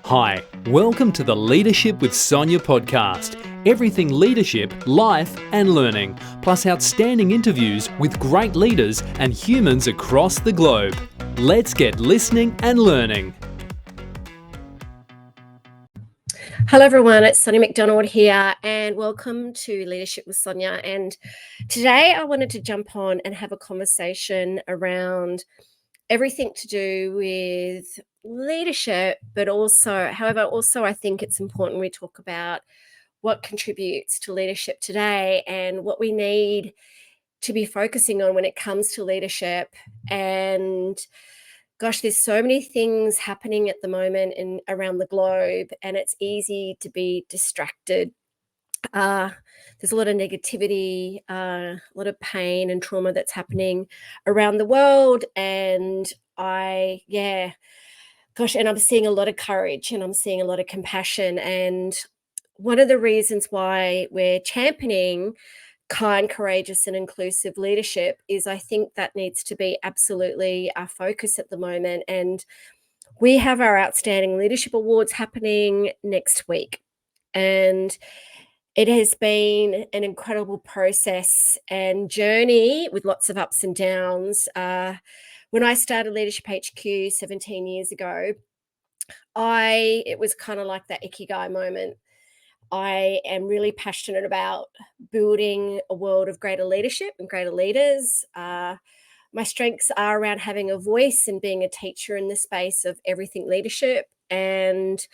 Hi, welcome to the Leadership with Sonia podcast. Everything leadership, life and learning, plus outstanding interviews with great leaders and humans across the globe. Let's get listening and learning. Hello everyone, it's Sonia McDonald here and welcome to Leadership with Sonia. And today I wanted to jump on and have a conversation around everything to do with leadership, but also I think it's important we talk about what contributes to leadership today and what we need to be focusing on when it comes to leadership. And gosh, there's so many things happening at the moment around the globe, and it's easy to be distracted. There's a lot of negativity, a lot of pain and trauma that's happening around the world. And I'm seeing a lot of courage and I'm seeing a lot of compassion. And one of the reasons why we're championing kind, courageous and inclusive leadership is I think that needs to be absolutely our focus at the moment. And we have our Outstanding Leadership Awards happening next week. And it has been an incredible process and journey with lots of ups and downs. When I started LeadershipHQ 17 years ago, it was kind of like that ikigai moment. I am really passionate about building a world of greater leadership and greater leaders. My strengths are around having a voice and being a teacher in the space of everything leadership, and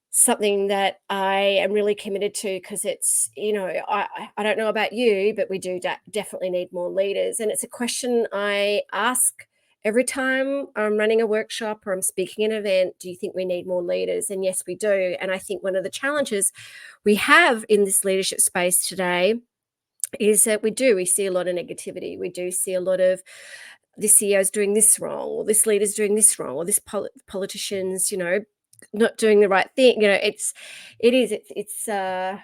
something that I am really committed to because it's, I don't know about you, but we do definitely need more leaders. And it's a question I ask every time I'm running a workshop or I'm speaking an event. Do you think we need more leaders? And yes, we do. And I think one of the challenges we have in this leadership space today is that we see a lot of negativity. We do see a lot of this CEO's doing this wrong, or this leader's doing this wrong, or this politician's, not doing the right thing. It's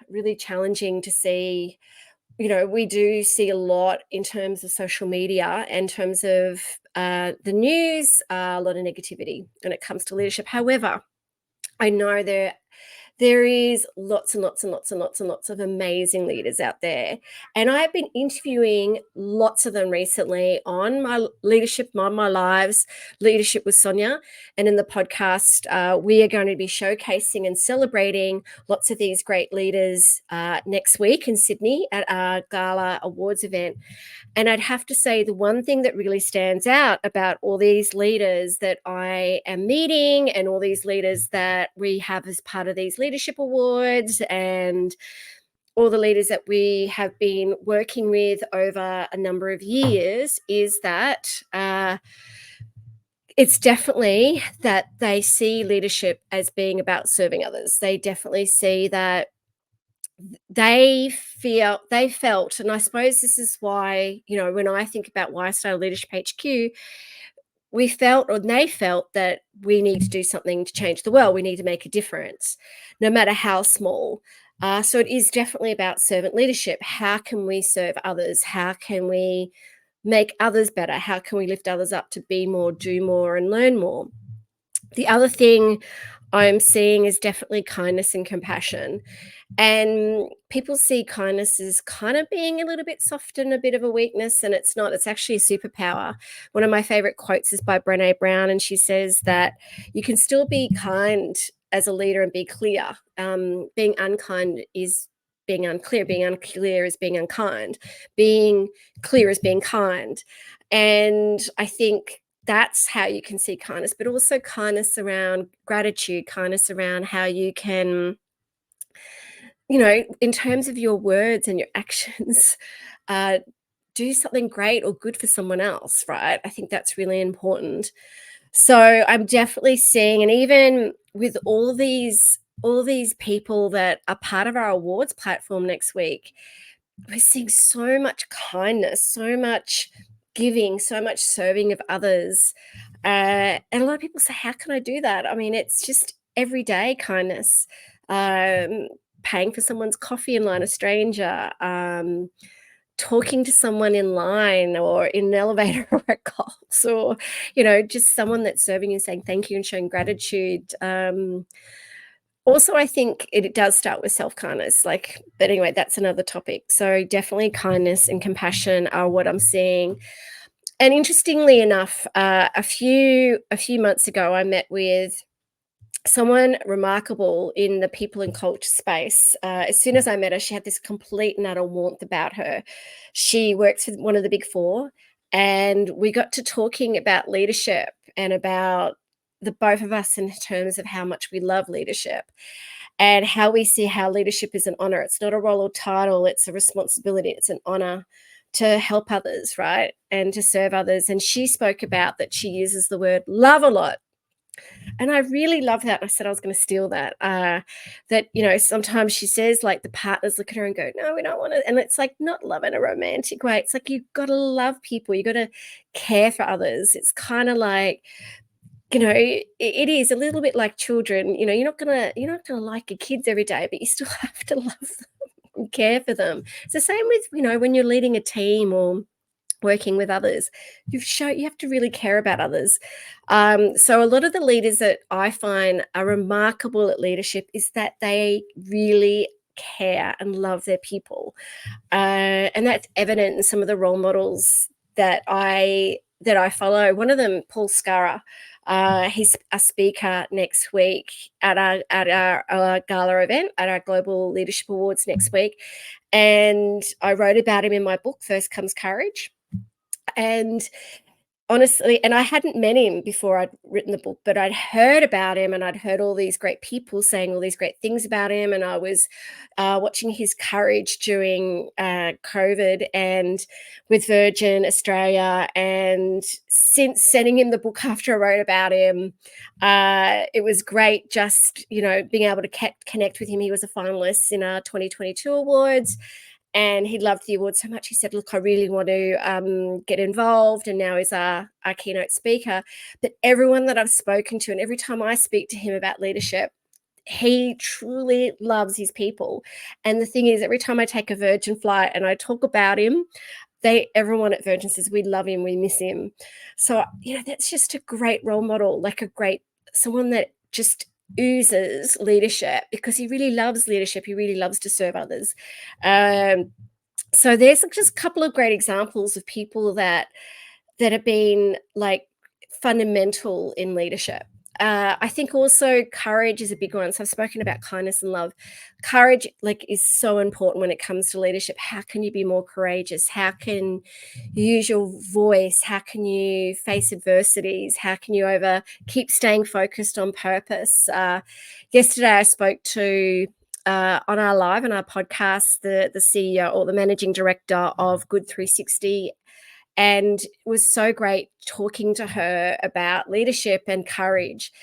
really challenging to see. We do see a lot in terms of social media, in terms of the news, a lot of negativity when it comes to leadership. However, I know there is lots and lots and lots and lots and lots of amazing leaders out there. And I've been interviewing lots of them recently on my lives, Leadership with Sonia. And in the podcast, we are going to be showcasing and celebrating lots of these great leaders next week in Sydney at our Gala Awards event. And I'd have to say the one thing that really stands out about all these leaders that I am meeting and all these leaders that we have as part of these leadership awards and all the leaders that we have been working with over a number of years is that it's definitely that they see leadership as being about serving others. They definitely see that they felt, and I suppose this is why, when I think about why I started Leadership HQ, they felt that we need to do something to change the world. We need to make a difference, no matter how small. So it is definitely about servant leadership. How can we serve others? How can we make others better? How can we lift others up to be more, do more, and learn more? The other thing I'm seeing is definitely kindness and compassion. And people see kindness as kind of being a little bit soft and a bit of a weakness, and it's not. It's actually a superpower. One of my favorite quotes is by Brené Brown, and she says that you can still be kind as a leader and be clear. Being unkind is being unclear. Being unclear is being unkind. Being clear is being kind. And I think that's how you can see kindness, but also kindness around gratitude, kindness around how you can, in terms of your words and your actions, do something great or good for someone else, right? I think that's really important. So I'm definitely seeing, and even with all these people that are part of our awards platform next week, we're seeing so much kindness, so much giving, so much serving of others. And a lot of people say, how can I do that? I mean, it's just everyday kindness. Paying for someone's coffee in line, a stranger, talking to someone in line or in an elevator or at Coles, or, just someone that's serving you, saying thank you and showing gratitude. Also, I think it does start with self-kindness. But anyway, that's another topic. So definitely kindness and compassion are what I'm seeing. And interestingly enough, a few months ago, I met with someone remarkable in the people and culture space. As soon as I met her, she had this complete and utter warmth about her. She works for one of the big four, and we got to talking about leadership and about the both of us in terms of how much we love leadership and how we see how leadership is an honor. It's not a role or title, it's a responsibility, it's an honor to help others, right? And to serve others. And she spoke about that she uses the word love a lot. And I really love that. I said I was going to steal that. That, sometimes she says, the partners look at her and go, no, we don't want to. And it's not love in a romantic way. It's you've got to love people. You've got to care for others. It's kind of it is a little bit like children. You're not gonna like your kids every day, but you still have to love them and care for them. It's the same with, when you're leading a team or working with others. You have to really care about others. So a lot of the leaders that I find are remarkable at leadership is that they really care and love their people. And that's evident in some of the role models that I follow. One of them, Paul Scarra, he's a speaker next week at our gala event at our Global Leadership Awards next week. And I wrote about him in my book, First Comes Courage. And honestly, and I hadn't met him before I'd written the book, but I'd heard about him and I'd heard all these great people saying all these great things about him. And I was watching his courage during COVID and with Virgin Australia. And since sending him the book after I wrote about him, it was great just, being able to connect with him. He was a finalist in our 2022 awards. And he loved the award so much. He said, look, I really want to get involved. And now he's our keynote speaker. But everyone that I've spoken to, and every time I speak to him about leadership, he truly loves his people. And the thing is, every time I take a Virgin flight and I talk about him, everyone at Virgin says, we love him, we miss him. So, that's just a great role model, someone that just oozes leadership because he really loves leadership. He really loves to serve others. So there's just a couple of great examples of people that have been fundamental in leadership. I think also courage is a big one. So I've spoken about kindness and love. Courage is so important when it comes to leadership. How can you be more courageous? How can you use your voice? How can you face adversities? How can you keep staying focused on purpose? Yesterday I spoke to on our live, on our podcast, the CEO or the managing director of Good 360. And it was so great talking to her about leadership and courage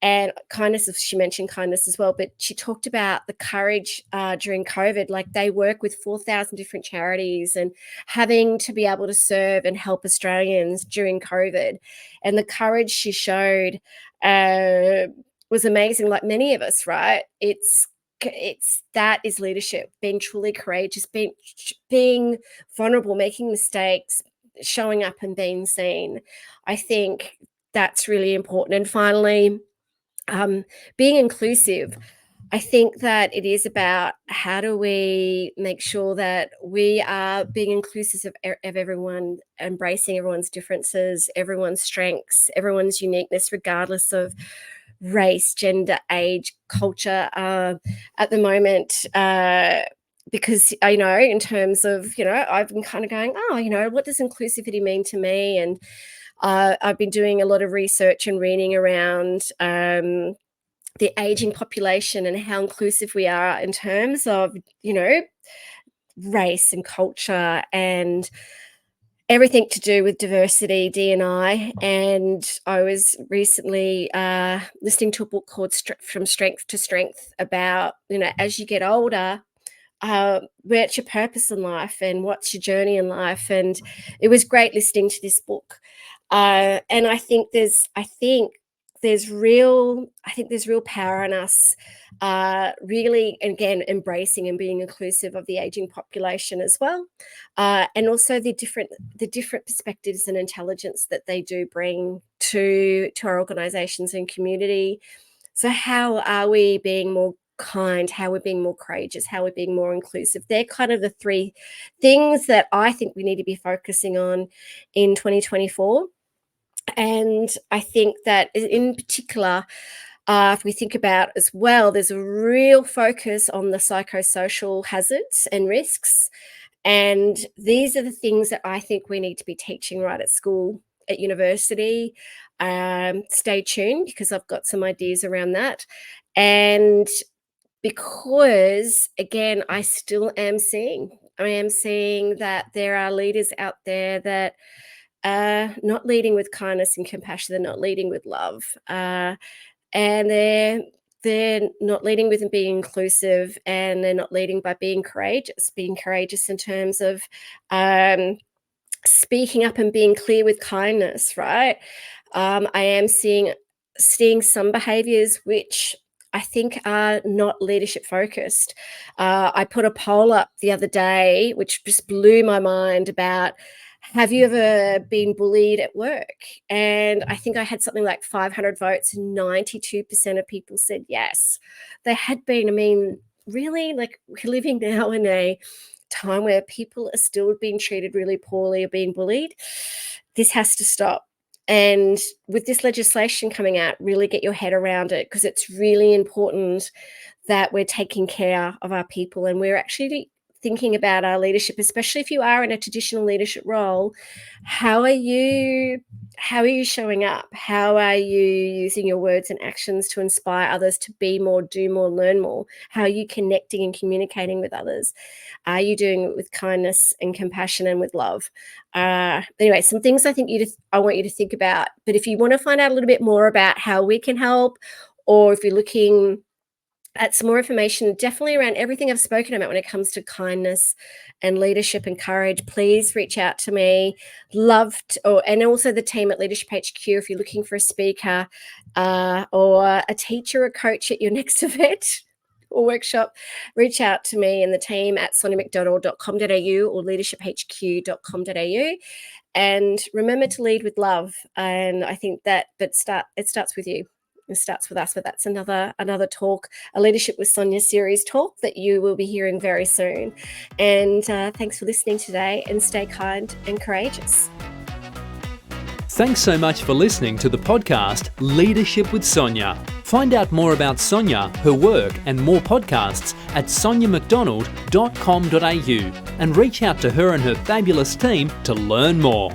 and kindness. She mentioned kindness as well, but she talked about the courage during COVID. They work with 4,000 different charities and having to be able to serve and help Australians during COVID. And the courage she showed was amazing. Like many of us, right? That is leadership, being truly courageous, being vulnerable, making mistakes, showing up and being seen. I think that's really important. And finally, being inclusive. I think that it is about how do we make sure that we are being inclusive of everyone, embracing everyone's differences, everyone's strengths, everyone's uniqueness, regardless of race, gender, age, culture. At the moment, because I know in terms of, I've been kind of going, what does inclusivity mean to me? And I've been doing a lot of research and reading around the aging population and how inclusive we are in terms of, race and culture and everything to do with diversity, D&I. And I was recently listening to a book called From Strength to Strength about, as you get older, where's your purpose in life and what's your journey in life. And it was great listening to this book. And I think there's real power in us really, again, embracing and being inclusive of the aging population as well, and also the different perspectives and intelligence that they do bring to our organizations and community. So how are we being more kind, how we're being more courageous, how we're being more inclusive? They're kind of the three things that I think we need to be focusing on in 2024. And I think that in particular, if we think about as well, there's a real focus on the psychosocial hazards and risks. And these are the things that I think we need to be teaching right at school, at university. Stay tuned, because I've got some ideas around that. And because, again, I am seeing that there are leaders out there that not leading with kindness and compassion. They're not leading with love, and they're not leading with being inclusive, and they're not leading by being courageous in terms of speaking up and being clear with kindness, right? I am seeing some behaviors which I think are not leadership focused. I put a poll up the other day, which just blew my mind, about, have you ever been bullied at work? And I think I had something like 500 votes, and 92% of people said yes, they had been. I mean, really, like, we're living now in a time where people are still being treated really poorly or being bullied. This has to stop. And with this legislation coming out, really get your head around it, because it's really important that we're taking care of our people, and we're actually thinking about our leadership, especially if you are in a traditional leadership role. How are you showing up? How are you using your words and actions to inspire others to be more, do more, learn more? How are you connecting and communicating with others? Are you doing it with kindness and compassion and with love? Anyway, some things I want you to think about. But if you want to find out a little bit more about how we can help, or if you're looking at some more information, definitely around everything I've spoken about when it comes to kindness and leadership and courage, please reach out to me. And also the team at LeadershipHQ, if you're looking for a speaker or a teacher or coach at your next event or workshop, reach out to me and the team at soniamcdonald.com.au or leadershiphq.com.au. And remember to lead with love. And I think that it starts with you. It starts with us, but that's another talk, a Leadership with Sonia series talk that you will be hearing very soon. And thanks for listening today, and stay kind and courageous. Thanks so much for listening to the podcast Leadership with Sonia. Find out more about Sonia, her work, and more podcasts at soniamcdonald.com.au, and reach out to her and her fabulous team to learn more.